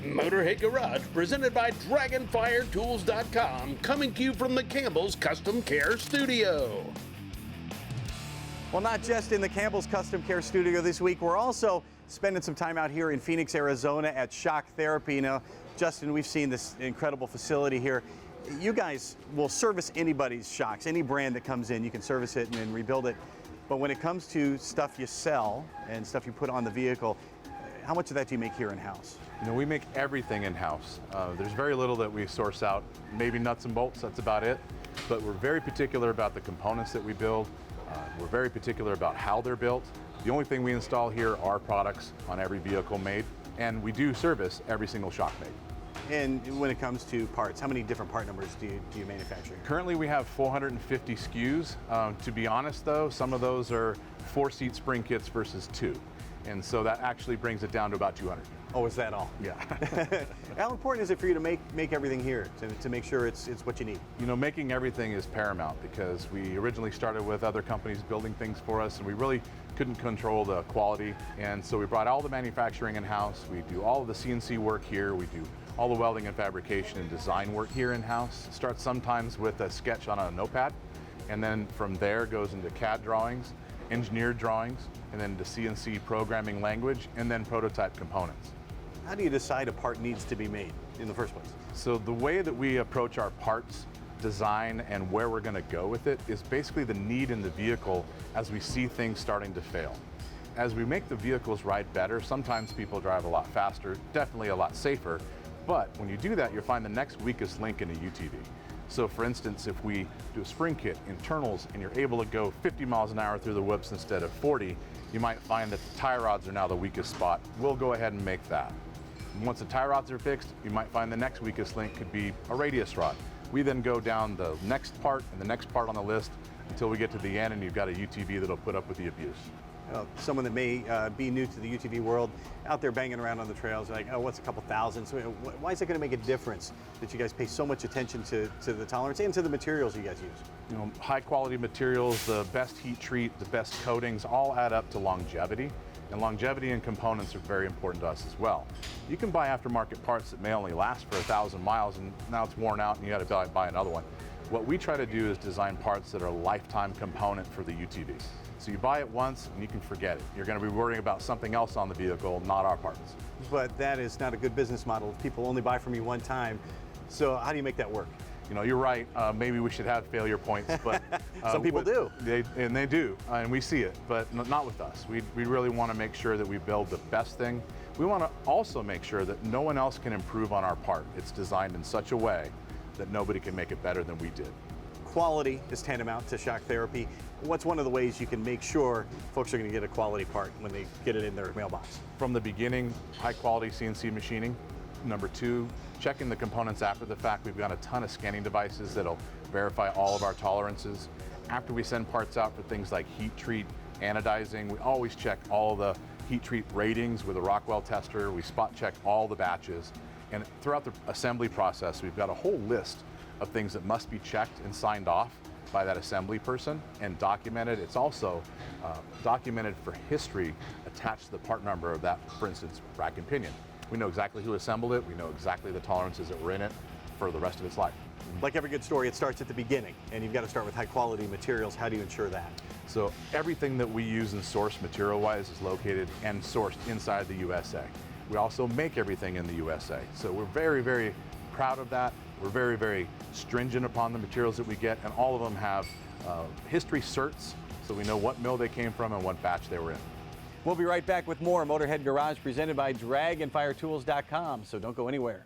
Motorhead Garage, presented by DragonfireTools.com, coming to you from the Campbell's Custom Care Studio. Well, not just in the Campbell's Custom Care Studio this week, we're also spending some time out here in Phoenix, Arizona at Shock Therapy. Now, Justin, we've seen this incredible facility here. You guys will service anybody's shocks, any brand that comes in, you can service it and then rebuild it. But when it comes to stuff you sell and stuff you put on the vehicle, how much of that do you make here in-house? You know, we make everything in-house. There's very little that we source out, maybe nuts and bolts, that's about it. But we're very particular about the components that we build. We're very particular about how they're built. The only thing we install here are products on every vehicle made, and we do service every single shock made. And when it comes to parts, how many different part numbers do you manufacture? Currently we have 450 SKUs. To be honest though, some of those are 4-seat spring kits versus 2. And so that actually brings it down to about 200. Oh, is that all? Yeah. How important is it for you to make everything here, to make sure it's what you need? You know, making everything is paramount because we originally started with other companies building things for us and we really couldn't control the quality. And so we brought all the manufacturing in-house. We do all of the CNC work here. We do all the welding and fabrication and design work here in-house. It starts sometimes with a sketch on a notepad, and then from there goes into CAD drawings, engineered drawings, and then to CNC programming language, and then prototype components. How do you decide a part needs to be made in the first place? So the way that we approach our parts design and where we're going to go with it is basically the need in the vehicle as we see things starting to fail. As we make the vehicles ride better, sometimes people drive a lot faster, definitely a lot safer, but when you do that, you'll find the next weakest link in a UTV. So for instance, if we do a spring kit, internals, and you're able to go 50 miles an hour through the whoops instead of 40, you might find that the tie rods are now the weakest spot. We'll go ahead and make that. And once the tie rods are fixed, you might find the next weakest link could be a radius rod. We then go down the next part and the next part on the list until we get to the end and you've got a UTV that'll put up with the abuse. Someone that may be new to the UTV world, out there banging around on the trails, like, oh, what's a couple thousand? So why is it going to make a difference that you guys pay so much attention to the tolerance and to the materials you guys use? You know, high quality materials, the best heat treat, the best coatings, all add up to longevity. And longevity and components are very important to us as well. You can buy aftermarket parts that may only last for 1,000 miles and now it's worn out and you got to buy another one. What we try to do is design parts that are a lifetime component for the UTV. So you buy it once and you can forget it. You're going to be worrying about something else on the vehicle, not our parts. But that is not a good business model if people only buy from you one time. So how do you make that work? You know, you're right. Maybe we should have failure points, but some people do. They do, and we see it, but not with us. We really want to make sure that we build the best thing. We want to also make sure that no one else can improve on our part. It's designed in such a way that nobody can make it better than we did. Quality is tantamount to shock therapy. What's one of the ways you can make sure folks are going to get a quality part when they get it in their mailbox? From the beginning, high quality CNC machining. Number 2, checking the components after the fact. We've got a ton of scanning devices that'll verify all of our tolerances. After we send parts out for things like heat treat, anodizing, we always check all the heat treat ratings with a Rockwell tester. We spot check all the batches. And throughout the assembly process, we've got a whole list of things that must be checked and signed off by that assembly person and documented. It's also documented for history attached to the part number of that, for instance, rack and pinion. We know exactly who assembled it. We know exactly the tolerances that were in it for the rest of its life. Like every good story, it starts at the beginning, and you've got to start with high quality materials. How do you ensure that? So everything that we use and source material-wise is located and sourced inside the USA. We also make everything in the USA. So we're very, very proud of that. We're very, very stringent upon the materials that we get, and all of them have history certs, so we know what mill they came from and what batch they were in. We'll be right back with more Motorhead Garage presented by DragonfireTools.com, so don't go anywhere.